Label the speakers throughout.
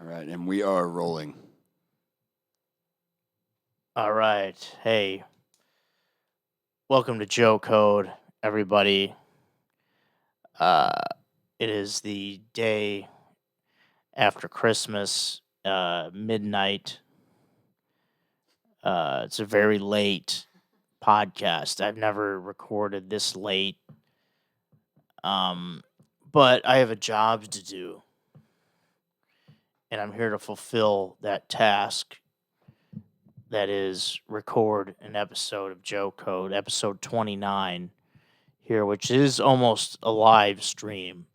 Speaker 1: All right, and we are rolling.
Speaker 2: All right. Hey, welcome to Joe Code, everybody. Uh, it is the day after Christmas, midnight. It's a very late podcast. I've never recorded this late. Um, but I have a job to do, and I'm here to fulfill that task. That is, record an episode of Joe Code, episode 29 here, which is almost a live stream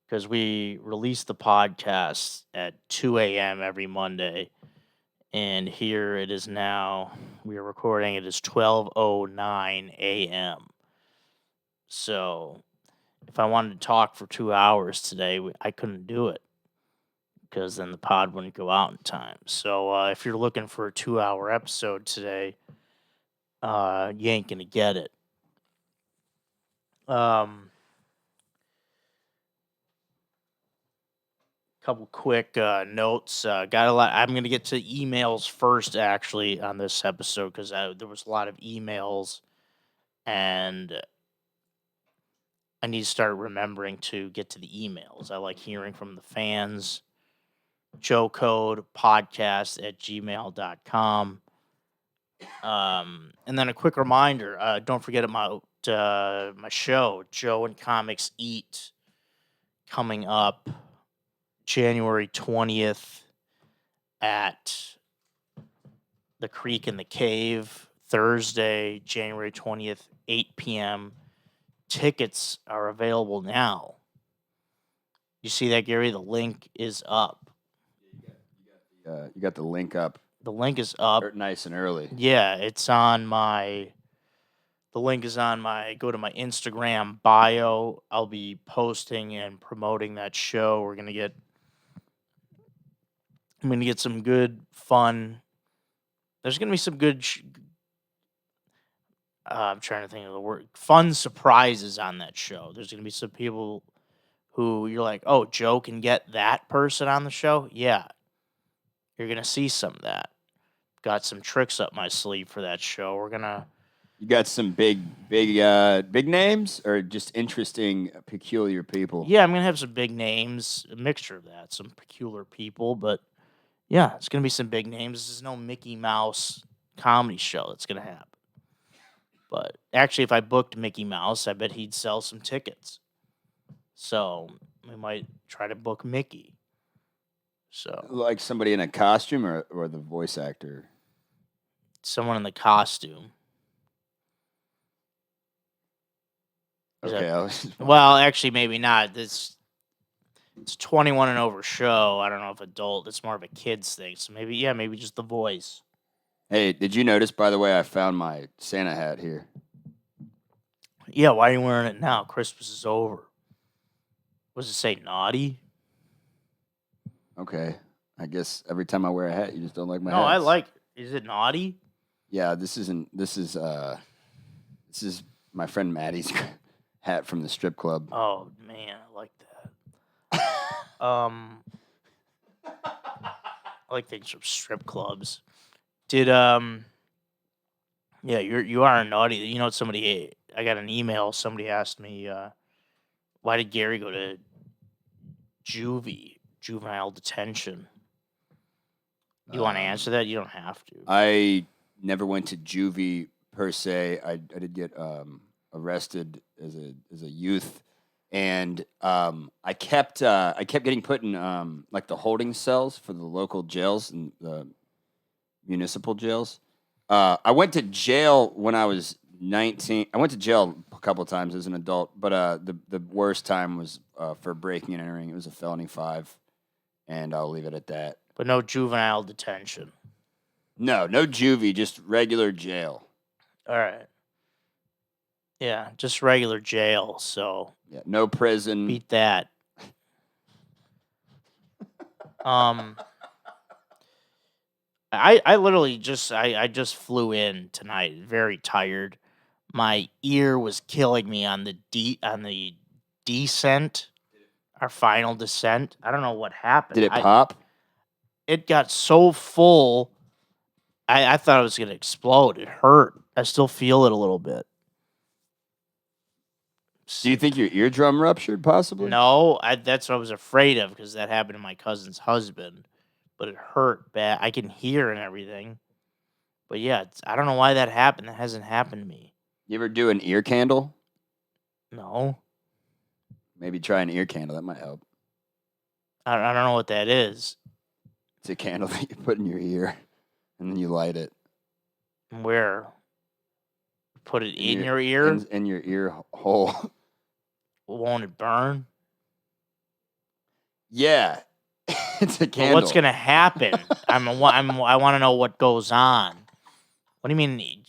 Speaker 2: because we release the podcast at 2 a.m. every Monday. And here it is now. We are recording. It is 12:09 a.m. So if I wanted to talk for 2 hours today, I couldn't do it because then the pod wouldn't go out in time. So if you're looking for a 2-hour episode today, you ain't gonna get it. Couple quick notes. Got a lot. I'm going to get to emails first, actually, on this episode because there was a lot of emails, and I need to start remembering to get to the emails. I like hearing from the fans. Joe Code podcast at gmail.com. And then a quick reminder: don't forget about my show, Joe and Comics Eat, coming up January 20th at the Creek in the Cave, Thursday, January 20th, 8 p.m. Tickets are available now. You see that, Gary? The link is up.
Speaker 1: You got the link up.
Speaker 2: The link is up.
Speaker 1: Nice and early.
Speaker 2: Yeah, it's on my. The link is on my. Go to my Instagram bio. I'll be posting and promoting that show. I'm gonna get some good fun. There's gonna be some good. I'm trying to think of the word. Fun surprises on that show. There's gonna be some people who you're like, oh, Joe can get that person on the show. Yeah, you're gonna see some of that. Got some tricks up my sleeve for that show.
Speaker 1: You got some big names, or just interesting, peculiar people.
Speaker 2: Yeah, I'm gonna have some big names, a mixture of that, some peculiar people, but yeah, it's gonna be some big names. This is no Mickey Mouse comedy show that's gonna happen. But actually, if I booked Mickey Mouse, I bet he'd sell some tickets. So we might try to book Mickey. So
Speaker 1: Like somebody in a costume, or the voice actor.
Speaker 2: someone in the costume.
Speaker 1: Okay.
Speaker 2: Well, actually, maybe not. It's 21 and over show. I don't know if adult. It's more of a kids thing. So maybe just the voice.
Speaker 1: Hey, did you notice, by the way, I found my Santa hat here?
Speaker 2: Yeah, why are you wearing it now? Christmas is over. What does it say? Naughty?
Speaker 1: Okay. I guess every time I wear a hat, you just don't like my
Speaker 2: No,
Speaker 1: hats.
Speaker 2: I like. Is it naughty?
Speaker 1: Yeah, this is my friend Maddie's hat from the strip club.
Speaker 2: Oh man, I like that. I like things from strip clubs. Did Yeah, you are naughty. You know, I got an email. Somebody asked me, why did Gary go to juvenile detention? You want to answer that? You don't have to.
Speaker 1: I never went to juvie per se. I did get arrested as a youth, and I kept getting put in like the holding cells for the local jails and the municipal jails. I went to jail when I was 19. I went to jail a couple of times as an adult, but the worst time was for breaking and entering. It was a felony 5, and I'll leave it at that.
Speaker 2: But no juvenile detention.
Speaker 1: No juvie, just regular jail.
Speaker 2: All right. Yeah, just regular jail. So
Speaker 1: yeah, no prison.
Speaker 2: Beat that. I literally I just flew in tonight, very tired. My ear was killing me on the descent. our final descent. I don't know what happened.
Speaker 1: Did it pop?
Speaker 2: It got so full, I thought it was going to explode. It hurt. I still feel it a little bit.
Speaker 1: Do you think your eardrum ruptured, possibly?
Speaker 2: No, that's what I was afraid of because that happened to my cousin's husband. But it hurt bad. I can hear and everything. But yeah, I don't know why that happened. That hasn't happened to me.
Speaker 1: You ever do an ear candle?
Speaker 2: No.
Speaker 1: Maybe try an ear candle. That might help.
Speaker 2: I don't know what that is.
Speaker 1: It's a candle that you put in your ear, and then you light it.
Speaker 2: Where? Put it in your ear?
Speaker 1: In your ear hole.
Speaker 2: Won't it burn?
Speaker 1: Yeah. It's a candle.
Speaker 2: But what's going to happen? I want to know what goes on. What do you mean?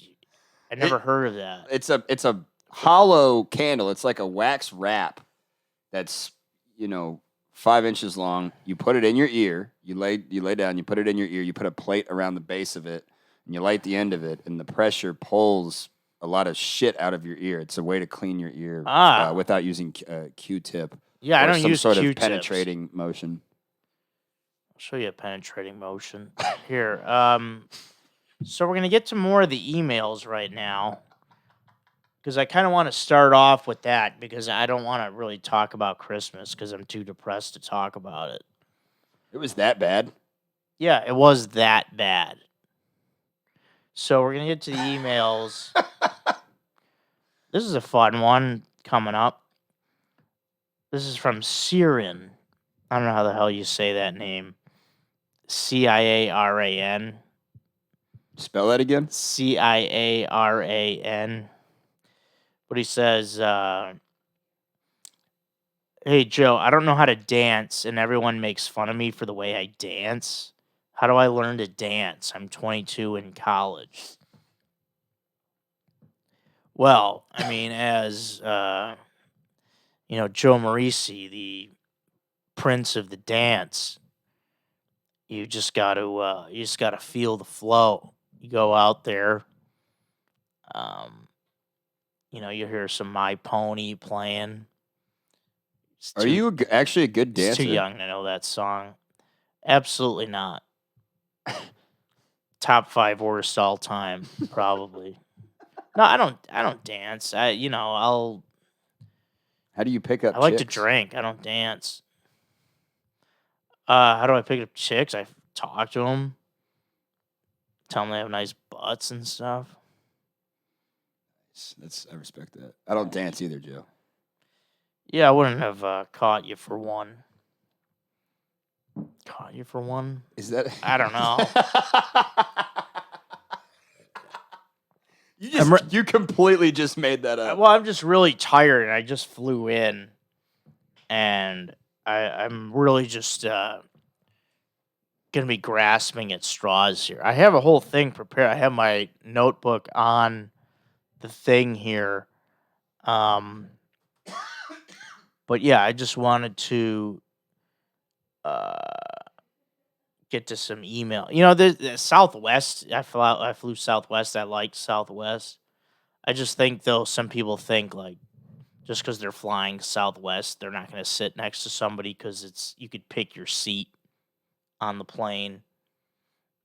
Speaker 2: I never heard of that.
Speaker 1: It's a hollow candle. It's like a wax wrap that's, 5 inches long. You put it in your ear. You lay down. You put it in your ear. You put a plate around the base of it, and you light the end of it, and the pressure pulls a lot of shit out of your ear. It's a way to clean your ear without using Q-tip.
Speaker 2: Yeah, I don't
Speaker 1: some
Speaker 2: use
Speaker 1: sort
Speaker 2: Q-tips.
Speaker 1: of penetrating motion.
Speaker 2: I'll show you a penetrating motion here. So we're gonna get to more of the emails right now because I kind of want to start off with that because I don't want to really talk about Christmas because I'm too depressed to talk about it.
Speaker 1: It was that bad?
Speaker 2: Yeah, it was that bad. So we're gonna get to the emails. This is a fun one coming up. This is from Ciaran. I don't know how the hell you say that name. Ciaran.
Speaker 1: Spell that again?
Speaker 2: Ciaran. But he says, hey, Joe, I don't know how to dance, and everyone makes fun of me for the way I dance. How do I learn to dance? I'm 22 in college. Well, I mean, as, Joe Morisi, the prince of the dance, you just got to feel the flow. You go out there, you hear some My Pony playing.
Speaker 1: Are you actually a good dancer?
Speaker 2: It's too young to know that song. Absolutely not. Top 5 worst all time, probably. No, I don't dance. I'll.
Speaker 1: How do you pick up?
Speaker 2: I like to drink. I don't dance. How do I pick up chicks? I talk to them. Tell them they have nice butts and stuff.
Speaker 1: I respect that. I don't dance either, Joe.
Speaker 2: Yeah, I wouldn't have caught you for one. Caught you for one?
Speaker 1: Is that?
Speaker 2: I don't know.
Speaker 1: You completely just made that up.
Speaker 2: Well, I'm just really tired, and I just flew in, and I'm really just gonna be grasping at straws here. I have a whole thing prepared. I have my notebook on the thing here, but yeah, I just wanted to get to some email. The Southwest. I flew Southwest. I liked Southwest. I just think though some people think like just because they're flying Southwest, they're not going to sit next to somebody because you could pick your seat on the plane.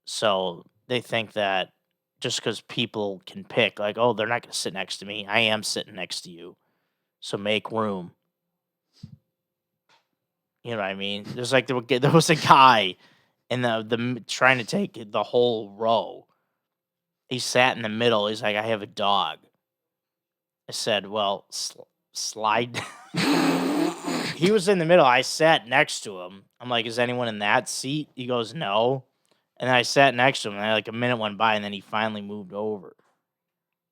Speaker 2: So they think that just because people can pick, like, oh, they're not going to sit next to me. I am sitting next to you, so make room. You know what I mean? There's like there was a guy in the trying to take the whole row. He sat in the middle. He's like, I have a dog. I said, well, slide. He was in the middle. I sat next to him. I'm like, is anyone in that seat? He goes, no. And then I sat next to him, and like a minute went by, and then he finally moved over.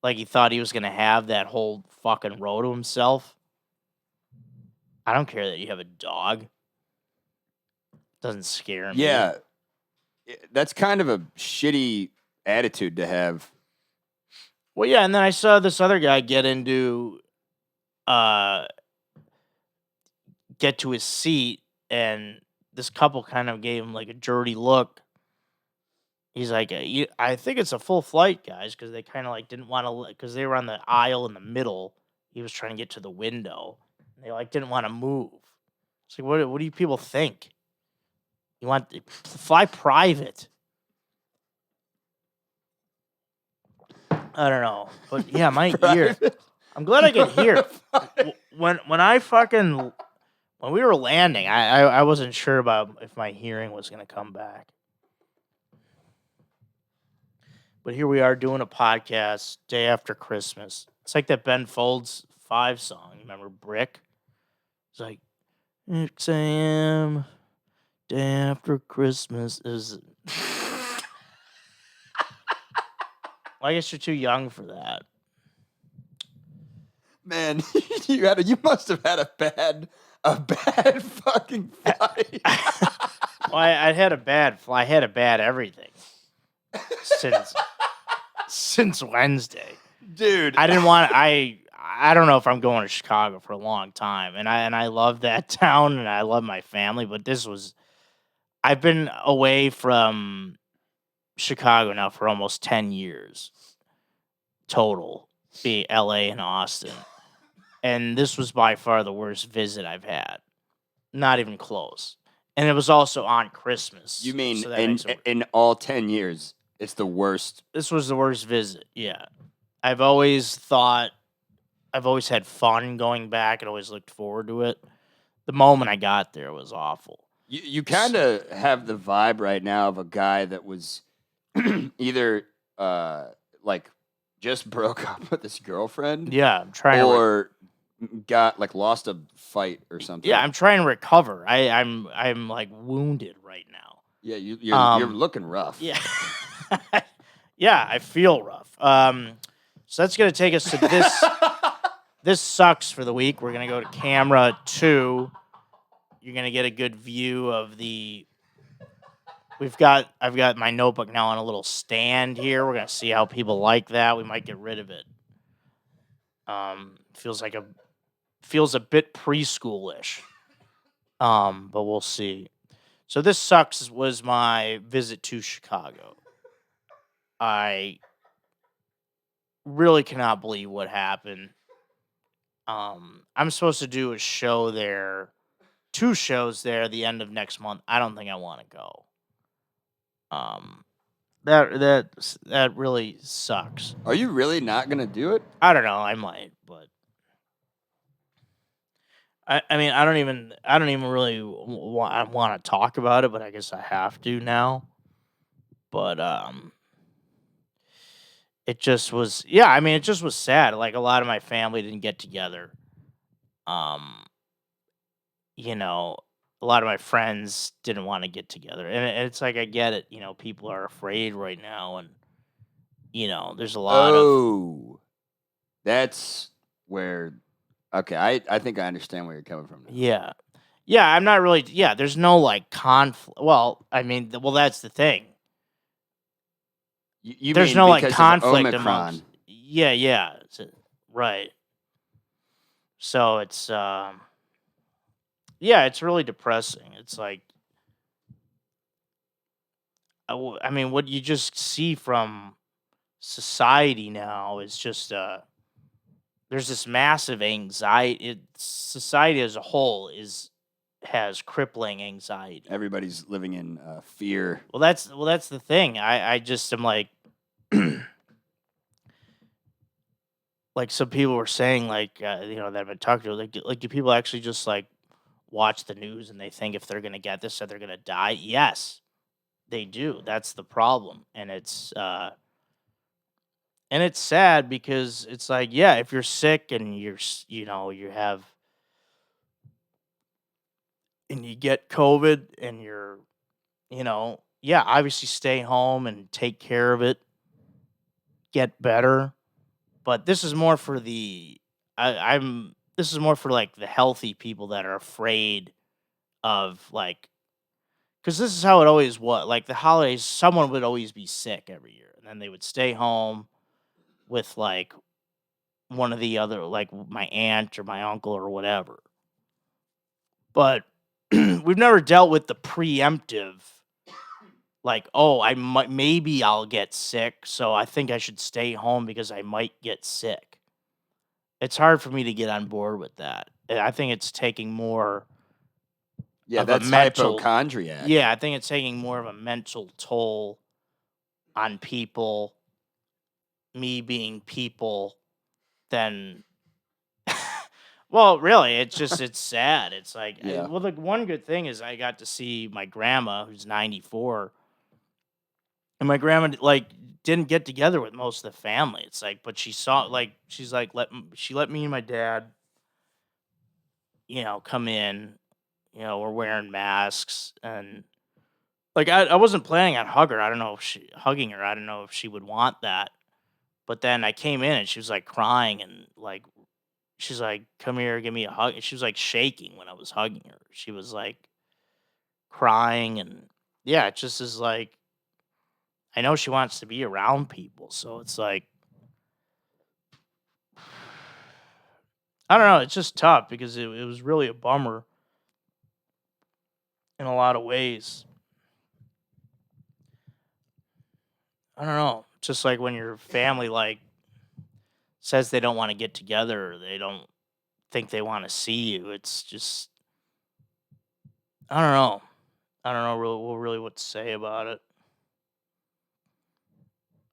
Speaker 2: Like he thought he was going to have that whole fucking row to himself. I don't care that you have a dog. Doesn't scare me.
Speaker 1: Yeah. That's kind of a shitty attitude to have.
Speaker 2: Well, yeah, and then I saw this other guy get to his seat, and this couple kind of gave him like a dirty look. He's like, I think it's a full flight, guys, because they kind of like didn't want to, because they were on the aisle in the middle. He was trying to get to the window. And they like didn't want to move. It's like, what do you people think? You want fly private? I don't know, but yeah, my ear.
Speaker 1: Private.
Speaker 2: I'm glad I could hear. When we were landing, I wasn't sure about if my hearing was gonna come back. But here we are doing a podcast day after Christmas. It's like that Ben Folds 5 song. Remember Brick? It's like 6 a.m. day after Christmas is. Well, I guess you're too young for that.
Speaker 1: Man, you must have had a bad fucking flight.
Speaker 2: Well, I had a bad fly. I had a bad everything since Wednesday.
Speaker 1: Dude.
Speaker 2: I didn't want. I don't know if I'm going to Chicago for a long time, and I love that town and I love my family, but I've been away from Chicago now for almost 10 years total, be LA and Austin. And this was by far the worst visit I've had. Not even close. And it was also on Christmas.
Speaker 1: You mean
Speaker 2: so that makes it
Speaker 1: in all 10 years, it's the worst?
Speaker 2: This was the worst visit, yeah. I've always had fun going back and always looked forward to it. The moment I got there was awful.
Speaker 1: You kind of have the vibe right now of a guy that was either like just broke up with his girlfriend,
Speaker 2: Yeah, I'm trying
Speaker 1: or got like lost a fight or something.
Speaker 2: Yeah, I'm trying to recover. I'm like wounded right now.
Speaker 1: Yeah, you're looking rough.
Speaker 2: Yeah. Yeah, I feel rough. So that's gonna take us to this. This sucks for the week. We're gonna go to camera 2. You're gonna get a good view of the. I've got my notebook now on a little stand here. We're gonna see how people like that. We might get rid of it. Feels a bit preschoolish. But we'll see. So this sucks was my visit to Chicago. I really cannot believe what happened. I'm supposed to do a show there, 2 shows there the end of next month. I don't think I want to go. That really sucks.
Speaker 1: Are you really not gonna do it?
Speaker 2: I don't know. I might, but I mean, I don't even really want to talk about it, but I guess I have to now. But it just was, yeah. I mean, it just was sad. Like a lot of my family didn't get together. A lot of my friends didn't want to get together, and it's like I get it. People are afraid right now, and there's a lot of.
Speaker 1: Oh, that's where. Okay, I think I understand where you're coming from now.
Speaker 2: Yeah. I'm not really. Yeah, there's no like conflict. Well, I mean, that's the thing.
Speaker 1: There's
Speaker 2: no like
Speaker 1: because of
Speaker 2: conflict
Speaker 1: Omicron.
Speaker 2: amongst. Yeah. Right. So it's it's really depressing. It's like, I mean, what you just see from society now is just there's this massive anxiety. Society as a whole has crippling anxiety.
Speaker 1: Everybody's living in fear.
Speaker 2: Well, that's the thing. I just am like, like some people were saying, like that I've been talking to, like do people actually just like watch the news and they think if they're gonna get this, that they're gonna die? Yes, they do. That's the problem, and it's sad because it's like, yeah, if you're sick and you have and you get COVID and you're, obviously stay home and take care of it, get better. But this is more for this is more for like the healthy people that are afraid of like, because this is how it always was. Like the holidays, someone would always be sick every year, and then they would stay home with like one of the other, like my aunt or my uncle or whatever. But we've never dealt with the preemptive, like, oh, maybe I'll get sick, so I think I should stay home because I might get sick. It's hard for me to get on board with that. I think it's taking more
Speaker 1: Yeah,
Speaker 2: of a
Speaker 1: that's
Speaker 2: mental.
Speaker 1: hypochondriac.
Speaker 2: Yeah, I think it's taking more of a mental toll on people, me being people, than. Well, really, it's sad. It's like,
Speaker 1: Yeah.
Speaker 2: well, the one good thing is I got to see my grandma, who's 94, and my grandma like didn't get together with most of the family. It's like, but she saw like she's like she let me and my dad, come in. We're wearing masks, and like I wasn't planning on hugging her. I don't know if she would want that. But then I came in and she was like crying and like she's like, "Come here, give me a hug." And she was like shaking when I was hugging her. She was like crying, and yeah, it just is like I know she wants to be around people, so it's like I don't know. It's just tough because it was really a bummer in a lot of ways. I don't know. Just like when your family like says they don't want to get together, or they don't think they want to see you. It's just I don't know. I don't know really what to say about it.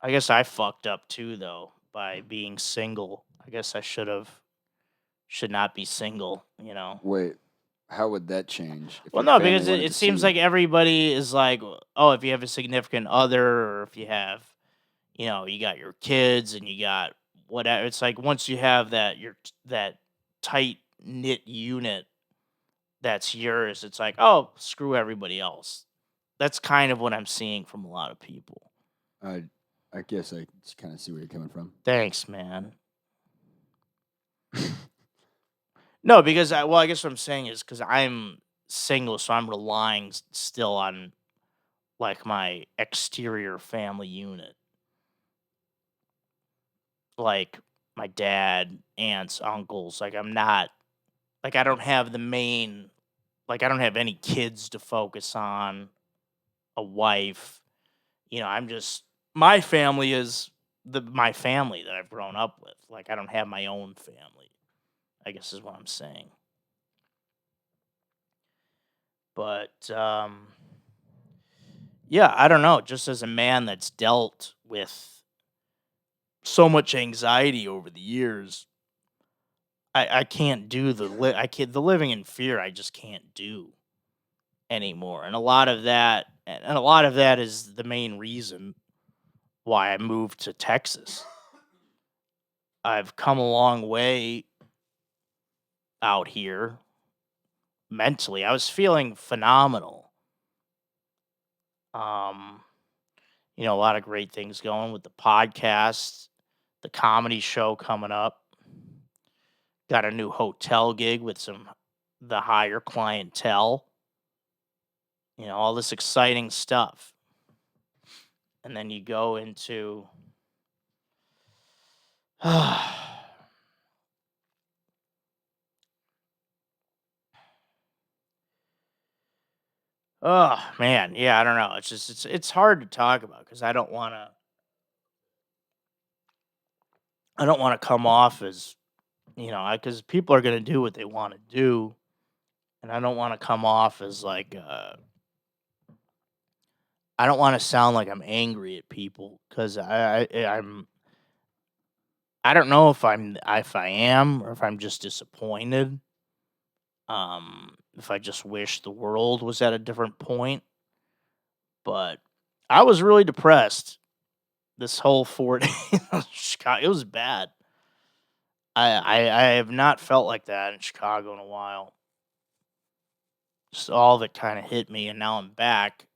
Speaker 2: I guess I fucked up too though by being single. I guess I should not be single.
Speaker 1: Wait, how would that change if
Speaker 2: Well,
Speaker 1: your
Speaker 2: no,
Speaker 1: family
Speaker 2: because it,
Speaker 1: wanted
Speaker 2: it
Speaker 1: to see
Speaker 2: seems
Speaker 1: you?
Speaker 2: like everybody is like, oh, if you have a significant other, or if you have, you got your kids and you got whatever. It's like once you have that tight knit unit that's yours, it's like, oh, screw everybody else. That's kind of what I'm seeing from a lot of people.
Speaker 1: I I guess I kind of see where you're coming from.
Speaker 2: Thanks, man. No, because I guess what I'm saying is because I'm single, so I'm relying still on like my exterior family unit, like my dad, aunts, uncles. Like I'm not like I don't have the main like I don't have any kids to focus on, a wife. I'm just my family is my family that I've grown up with. Like I don't have my own family, I guess is what I'm saying. But yeah, I don't know. Just as a man that's dealt with so much anxiety over the years, I can't do I can't the living in fear. I just can't do anymore, and a lot of that is the main reason why I moved to Texas. I've come a long way out here mentally. I was feeling phenomenal. Um, a lot of great things going with the podcast, the comedy show coming up. Got a new hotel gig with the higher clientele. All this exciting stuff. And then you go into oh man, yeah, I don't know. It's just it's hard to talk about because I don't want to come off as because people are gonna do what they want to do, and I don't want to come off as like I don't want to sound like I'm angry at people because I don't know if I am or if I'm just disappointed. If I just wish the world was at a different point, but I was really depressed this whole 4 days. of Chicago. It was bad. I have not felt like that in Chicago in a while. Just all of it kind of hit me, and now I'm back.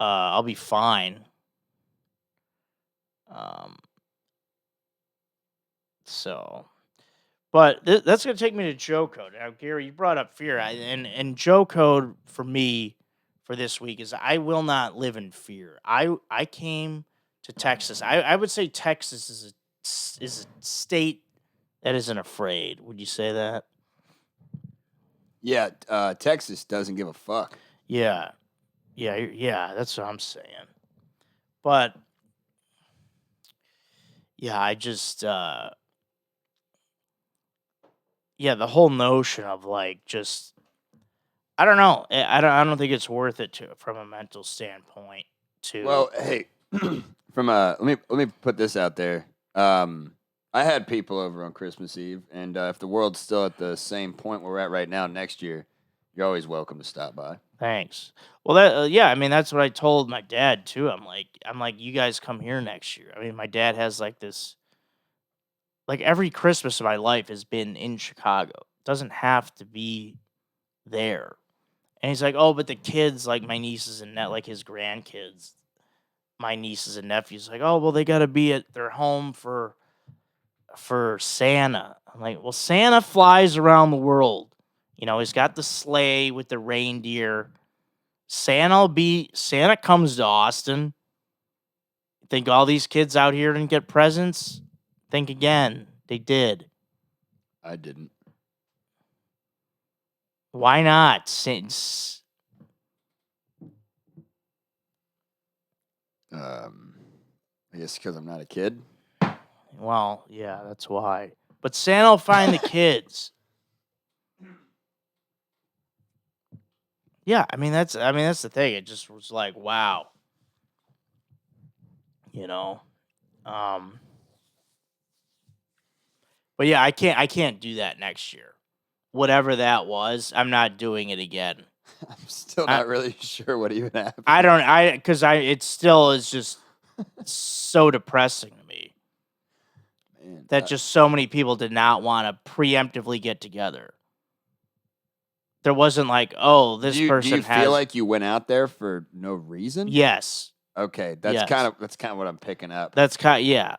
Speaker 2: I'll be fine. Um, so, but that's gonna take me to Joe Code. Now, Gary, you brought up fear, and Joe Code for me for this week is I will not live in fear. I came to Texas. I would say Texas is a state that isn't afraid. Would you say that?
Speaker 1: Yeah, Texas doesn't give a fuck.
Speaker 2: Yeah, yeah. That's what I'm saying. But yeah, I just yeah, the whole notion of like just I don't know. I don't think it's worth it from a mental standpoint.
Speaker 1: Well, hey, let me put this out there. I had people over on Christmas Eve, and if the world's still at the same point where we're at right now, next year, you're always welcome to stop by.
Speaker 2: Thanks. Well, yeah, I mean that's what I told my dad too. I'm like, you guys come here next year. I mean, my dad has like this, like every Christmas of my life has been in Chicago. It doesn't have to be there. And he's like, oh, but the kids, like my nieces and like his grandkids, my nieces and nephews, like, oh, well, they got to be at their home for Santa. I'm like, well, Santa flies around the world. You know, he's got the sleigh with the reindeer. Santa comes to Austin. Think all these kids out here didn't get presents? Think again. They did.
Speaker 1: I didn't.
Speaker 2: Why not? Since
Speaker 1: I guess because I'm not a kid.
Speaker 2: well, yeah, that's why. But Santa will find the kids. Yeah, I mean that's the thing. It just was like, wow. You know. But yeah, I can't do that next year. Whatever that was, I'm not doing it again.
Speaker 1: I'm still not really sure what even happened.
Speaker 2: It still is just so depressing to me. Man, that just so many people did not want to preemptively get together. There wasn't like, oh, this person.
Speaker 1: Do you feel like you went out there for no reason?
Speaker 2: Yes.
Speaker 1: Okay, that's kind of what I'm picking up.
Speaker 2: Yeah.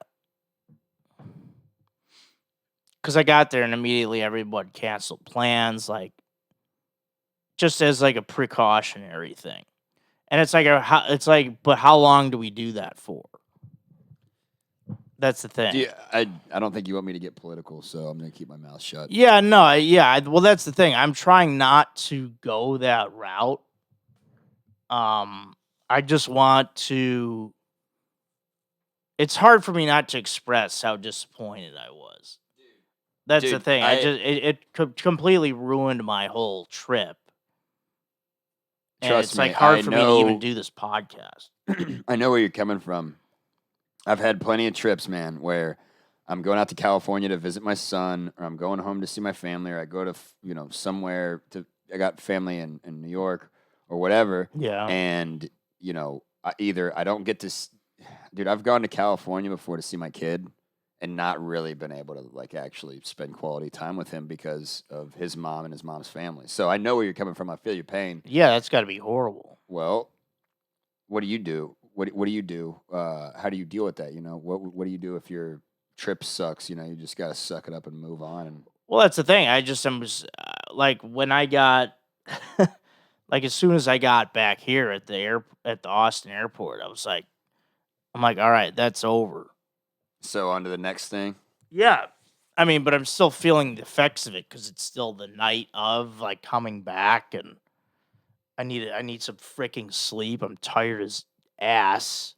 Speaker 2: Because I got there and immediately everyone canceled plans, like just as like a precautionary thing. And it's like, but how long do we do that for? That's the thing.
Speaker 1: I don't think you want me to get political, so I'm going to keep my mouth shut.
Speaker 2: Yeah, no, yeah. Well, that's the thing. I'm trying not to go that route. I just want to. It's hard for me not to express how disappointed I was. That's the thing. It completely ruined my whole trip. And it's like hard for me to even do this podcast.
Speaker 1: I know where you're coming from. I've had plenty of trips, man, where I'm going out to California to visit my son, or I'm going home to see my family, or I go to, somewhere I got family in New York or whatever.
Speaker 2: Yeah.
Speaker 1: And, I don't get to, dude, I've gone to California before to see my kid and not really been able to, like, actually spend quality time with him because of his mom and his mom's family. So I know where you're coming from. I feel your pain.
Speaker 2: Yeah, that's got to be horrible.
Speaker 1: Well, what do you do? What do you do? How do you deal with that? What do you do if your trip sucks? You just got to suck it up and move on. And
Speaker 2: well, that's the thing. I like when I got, like as soon as I got back here at the Austin airport, I'm like, all right, that's over.
Speaker 1: So on to the next thing.
Speaker 2: Yeah, I mean, but I'm still feeling the effects of it because it's still the night of like coming back, and I need some freaking sleep. I'm tired as ass.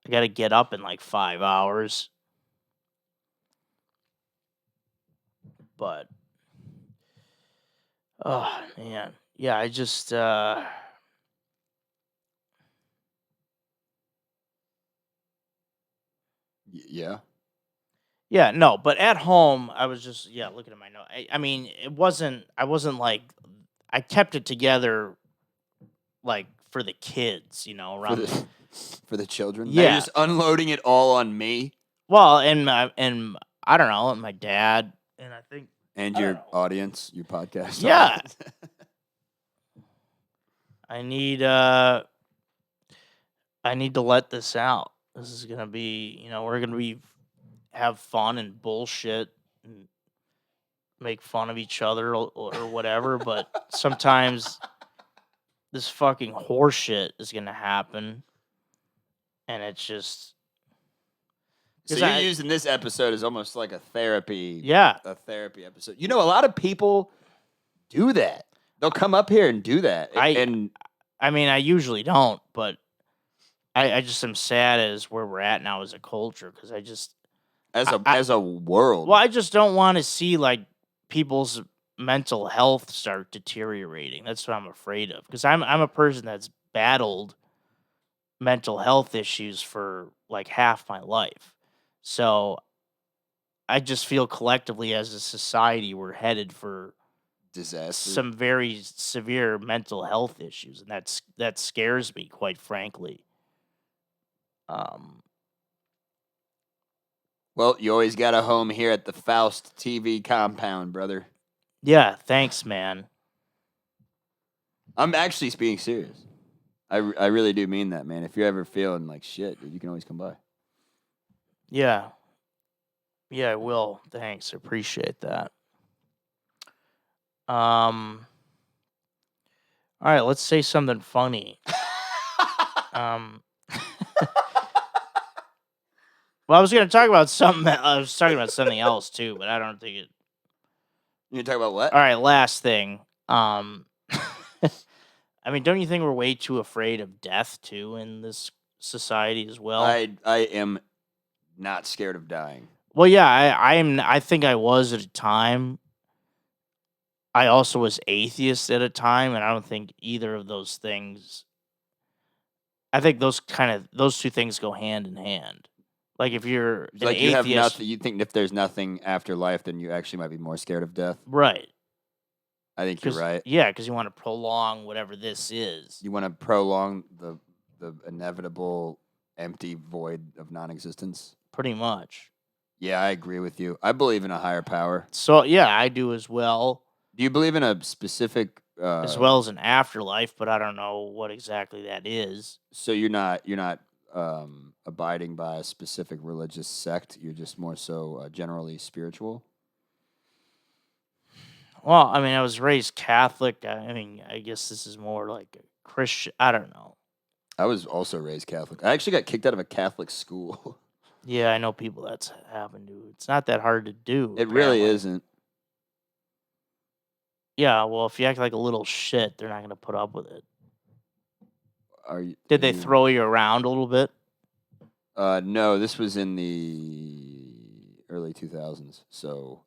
Speaker 2: I got to get up in like 5 hours. But oh man. Yeah, I just
Speaker 1: Yeah.
Speaker 2: Yeah, no, but at home I was just looking at my note. I mean, I wasn't like I kept it together like for the kids, around
Speaker 1: for the children.
Speaker 2: Yeah,
Speaker 1: you're just unloading it all on me.
Speaker 2: Well, and I don't know, my dad, and I think
Speaker 1: your audience, your podcast.
Speaker 2: Yeah.
Speaker 1: Audience.
Speaker 2: I need to let this out. This is gonna be, we're gonna have fun and bullshit and make fun of each other or whatever, but sometimes this fucking horseshit is gonna happen, and it's just.
Speaker 1: So you're using this episode as almost like a therapy.
Speaker 2: Yeah,
Speaker 1: a therapy episode. A lot of people do that. They'll come up here and do that.
Speaker 2: I mean, I usually don't, but I just am sad as where we're at now as a culture because I just
Speaker 1: as a world.
Speaker 2: Well, I just don't want to see like people's mental health start deteriorating. That's what I'm afraid of, because I'm a person that's battled mental health issues for like half my life. So I just feel collectively as a society we're headed for
Speaker 1: Disaster.
Speaker 2: some very severe mental health issues, and that scares me, quite frankly. Um,
Speaker 1: Well, you always got a home here at the Faust TV compound, brother.
Speaker 2: yeah, thanks, man.
Speaker 1: I'm actually being serious. I really do mean that, man. If you're ever feeling like shit, dude, you can always come by.
Speaker 2: Yeah, yeah, I will. Thanks, I appreciate that. Um, all right, let's say something funny. Um, well, I was gonna talk about something. I was talking about something else too, but I don't think it.
Speaker 1: You talk about what?
Speaker 2: All right, last thing. I mean, don't you think we're way too afraid of death too in this society as well?
Speaker 1: I am not scared of dying.
Speaker 2: Well, yeah, I am. I think I was at a time. I also was atheist at a time, and I don't think either of those things. I think those two things go hand in hand. Like if you're
Speaker 1: It's
Speaker 2: an
Speaker 1: like you have
Speaker 2: atheist,
Speaker 1: nothing. You think if there's nothing after life, then you actually might be more scared of death.
Speaker 2: right?
Speaker 1: I think you're right.
Speaker 2: Yeah, because you want to prolong whatever this is.
Speaker 1: You want to prolong the inevitable empty void of non-existence.
Speaker 2: Pretty much.
Speaker 1: Yeah, I agree with you. I believe in a higher power.
Speaker 2: So yeah, I do as well.
Speaker 1: Do you believe in a specific
Speaker 2: As well as an afterlife, but I don't know what exactly that is.
Speaker 1: So you're not abiding by a specific religious sect. You're just more so generally spiritual.
Speaker 2: Well, I mean, I was raised Catholic. I mean, I guess this is more like a Christian. I don't know.
Speaker 1: I was also raised Catholic. I actually got kicked out of a Catholic school.
Speaker 2: Yeah, I know people that's happened to. It's not that hard to do.
Speaker 1: It really
Speaker 2: apparently.
Speaker 1: isn't.
Speaker 2: Yeah, well, if you act like a little shit, they're not going to put up with it.
Speaker 1: Did
Speaker 2: they throw you around a little bit?
Speaker 1: No, this was in the early 2000s, so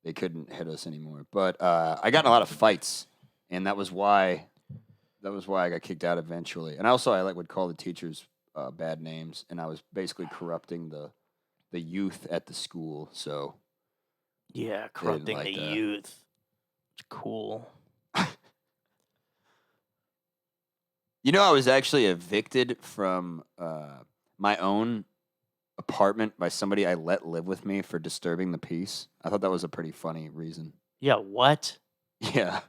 Speaker 1: they couldn't hit us anymore. But I got in a lot of fights, and that was why I got kicked out eventually. And also, I would call the teachers bad names, and I was basically corrupting the youth at the school. So
Speaker 2: yeah, corrupting
Speaker 1: like
Speaker 2: the
Speaker 1: that.
Speaker 2: youth. It's cool.
Speaker 1: You know, I was actually evicted from my own apartment by somebody I let live with me for disturbing the peace. I thought that was a pretty funny reason.
Speaker 2: Yeah, what?
Speaker 1: Yeah.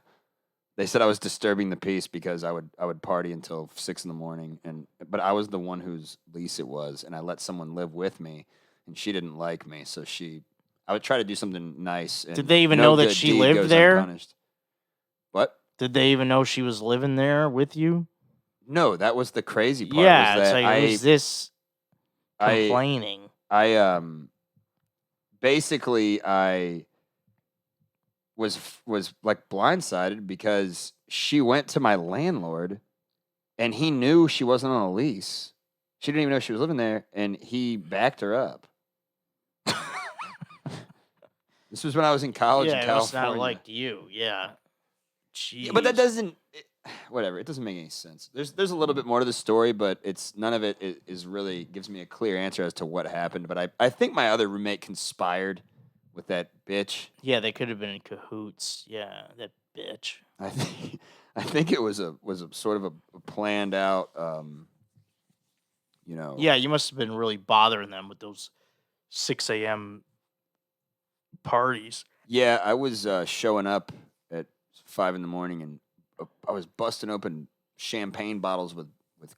Speaker 1: They said I was disturbing the peace because I would party until 6 a.m. but I was the one whose lease it was, and I let someone live with me, and she didn't like me, so I would try to do something nice. And
Speaker 2: Did they even
Speaker 1: no
Speaker 2: know that
Speaker 1: good
Speaker 2: she
Speaker 1: deed
Speaker 2: lived
Speaker 1: goes
Speaker 2: there?
Speaker 1: unpunished. What?
Speaker 2: Did they even know she was living there with you?
Speaker 1: No, that was the crazy part.
Speaker 2: Yeah,
Speaker 1: was
Speaker 2: it's
Speaker 1: that
Speaker 2: like who's this complaining?
Speaker 1: Basically I was like blindsided because she went to my landlord and he knew she wasn't on a lease. She didn't even know she was living there, and he backed her up. This was when I was in college in
Speaker 2: Yeah, it must
Speaker 1: California.
Speaker 2: not liked you. Yeah.
Speaker 1: Yeah, but that doesn't. Whatever. It doesn't make any sense. There's a little bit more to the story, but none of it is really gives me a clear answer as to what happened. But I think my other roommate conspired with that bitch.
Speaker 2: Yeah, they could have been in cahoots. Yeah, that bitch.
Speaker 1: I think it was a sort of a planned out.
Speaker 2: Yeah, you must have been really bothering them with those 6 a.m. parties.
Speaker 1: Yeah, I was showing up at 5 a.m. and I was busting open champagne bottles with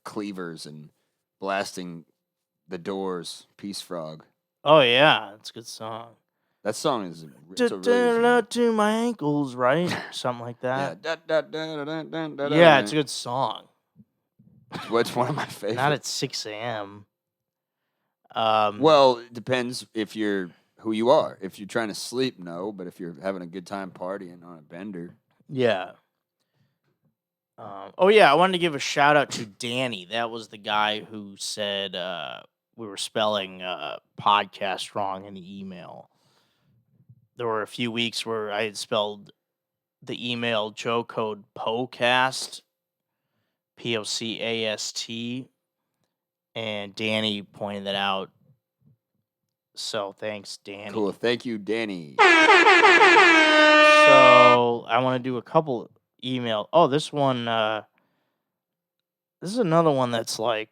Speaker 1: cleavers and blasting the Doors, Peace Frog.
Speaker 2: Oh yeah, it's a good song.
Speaker 1: That song is
Speaker 2: to my ankles, right? Something like that. Yeah, it's a good song.
Speaker 1: It's one of my favorites.
Speaker 2: Not at 6 a.m.
Speaker 1: Well, it depends if you're who you are. If you're trying to sleep, no. But if you're having a good time partying on a bender,
Speaker 2: yeah. Oh yeah, I wanted to give a shout out to Danny. That was the guy who said we were spelling podcast wrong in the email. There were a few weeks where I had spelled the email Joe Code POCAST, POCAST, and Danny pointed it out. So thanks, Danny.
Speaker 1: Cool. Thank you, Danny.
Speaker 2: So I want to do a couple email. Oh, this one. This is another one that's like.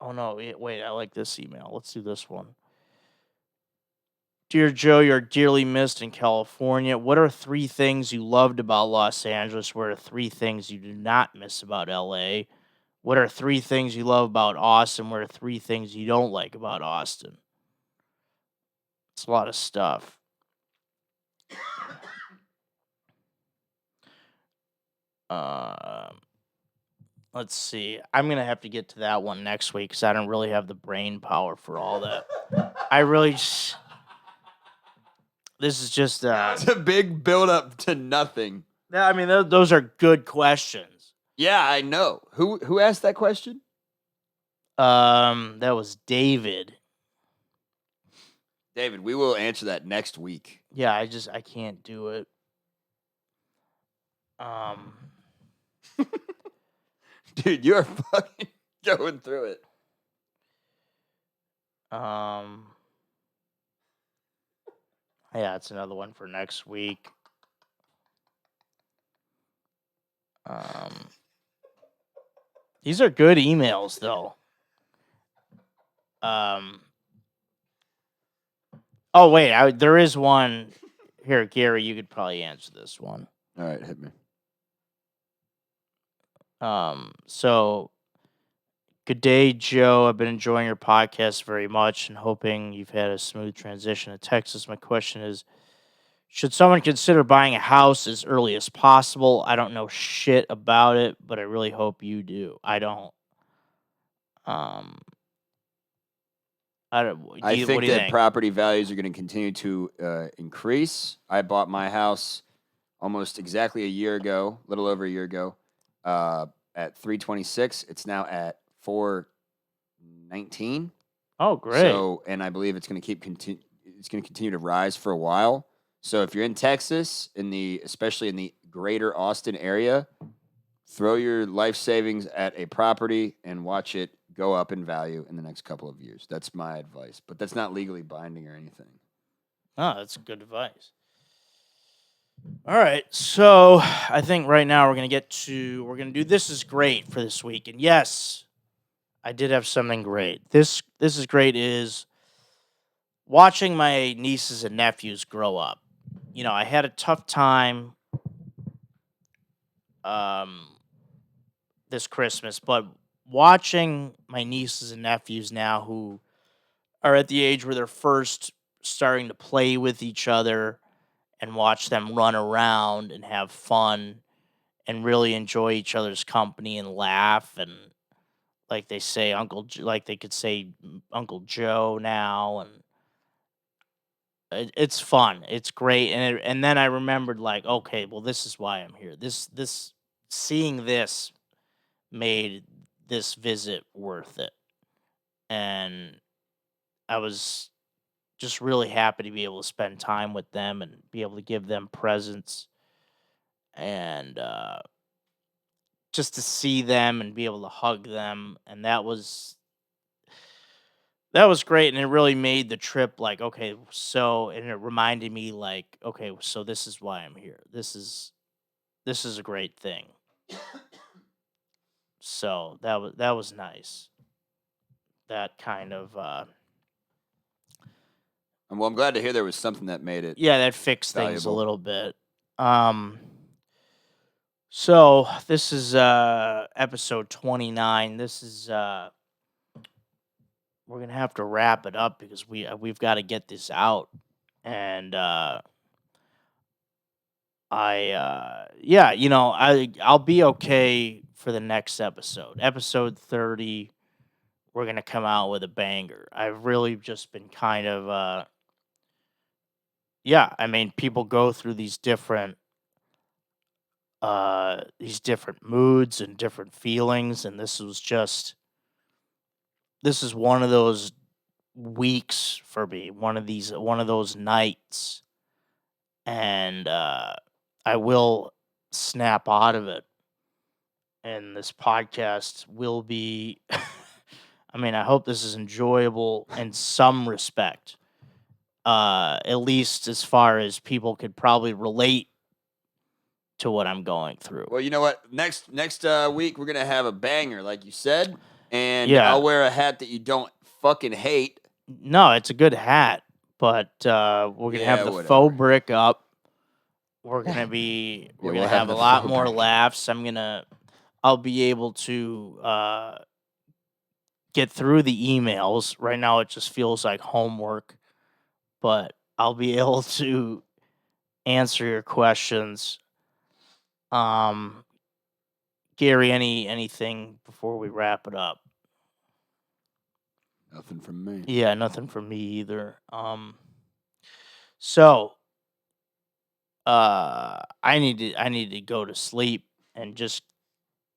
Speaker 2: Oh no! Wait, I like this email. Let's do this one. Dear Joe, you're dearly missed in California. What are 3 things you loved about Los Angeles? What are 3 things you do not miss about LA? What are 3 things you love about Austin? What are 3 things you don't like about Austin? It's a lot of stuff. Let's see. I'm going to have to get to that one next week because I don't really have the brain power for all that. I really just... This is just...
Speaker 1: It's a big build up to nothing.
Speaker 2: I mean, those are good questions.
Speaker 1: Yeah, I know. Who asked that question?
Speaker 2: That was David.
Speaker 1: David, we will answer that next week.
Speaker 2: Yeah, I can't do it.
Speaker 1: Dude, you're fucking going through it.
Speaker 2: Yeah, it's another one for next week. These are good emails, though. Oh, wait, there is one. Here, Gary, you could probably answer this one.
Speaker 1: All right, hit me.
Speaker 2: So, good day, Joe. I've been enjoying your podcast very much and hoping you've had a smooth transition to Texas. My question is, should someone consider buying a house as early as possible? I don't know shit about it, but I really hope you do. I don't.
Speaker 1: I think
Speaker 2: what do you
Speaker 1: that
Speaker 2: think?
Speaker 1: property values are going to continue to increase. I bought my house almost exactly a year ago, a little over a year ago, at 326. It's now at 419.
Speaker 2: Oh, great.
Speaker 1: So, and I believe it's going to continue to rise for a while. So, if you're in Texas, especially in the greater Austin area, throw your life savings at a property and watch it go up in value in the next couple of years. That's my advice, but that's not legally binding or anything.
Speaker 2: Oh, that's good advice. All right, so I think right now we're gonna do This Is Great for this week, and yes, I did have something great. This is great is watching my nieces and nephews grow up. You know, I had a tough time this Christmas, but watching my nieces and nephews now who are at the age where they're first starting to play with each other and watch them run around and have fun and really enjoy each other's company and laugh and like they say like they could say Uncle Joe now, and it's fun. It's great, and then I remembered like, okay, well, this is why I'm here. This seeing this made this visit worth it, and I was just really happy to be able to spend time with them and be able to give them presents and just to see them and be able to hug them, and that was great, and it really made the trip like, okay, so, and it reminded me like, okay, so this is why I'm here. This is a great thing. So that was nice. That kind of
Speaker 1: Well, I'm glad to hear there was something that made it.
Speaker 2: yeah, that fixed things a
Speaker 1: valuable.
Speaker 2: little bit. So this is episode 29. This is we're gonna have to wrap it up because we've got to get this out, and yeah, you know, I'll be okay for the next episode. Episode 30, we're gonna come out with a banger. I've really just been kind of yeah, I mean, people go through these different moods and different feelings, and this is one of those weeks for me, one of those nights, and I will snap out of it, and this podcast will be. I mean, I hope this is enjoyable in some respect, at least as far as people could probably relate to what I'm going through.
Speaker 1: Well, you know what? Next week we're gonna have a banger, like you said, and
Speaker 2: Yeah.
Speaker 1: I'll wear a hat that you don't fucking hate.
Speaker 2: No, it's a good hat, but we're gonna
Speaker 1: Yeah,
Speaker 2: have the
Speaker 1: whatever.
Speaker 2: faux brick up. We're gonna be we're
Speaker 1: we'll
Speaker 2: gonna
Speaker 1: have
Speaker 2: have a
Speaker 1: the
Speaker 2: lot
Speaker 1: faux
Speaker 2: more
Speaker 1: brick.
Speaker 2: laughs. I'll be able to get through the emails. Right now it just feels like homework, but I'll be able to answer your questions. Gary, anything before we wrap it up?
Speaker 1: Nothing from me.
Speaker 2: Yeah, nothing from me either. So I need to go to sleep and just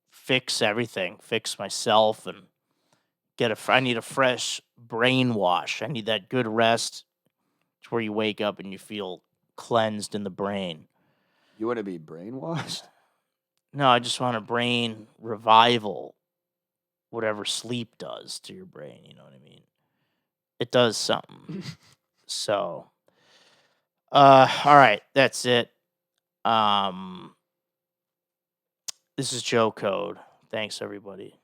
Speaker 2: fix everything, fix myself, and I need a fresh brainwash. I need that good rest. It's where you wake up and you feel cleansed in the brain.
Speaker 1: You want to be brainwashed?
Speaker 2: No, I just want a brain revival. Whatever sleep does to your brain, you know what I mean? It does something. So, all right, that's it. This is Joe Code. Thanks, everybody.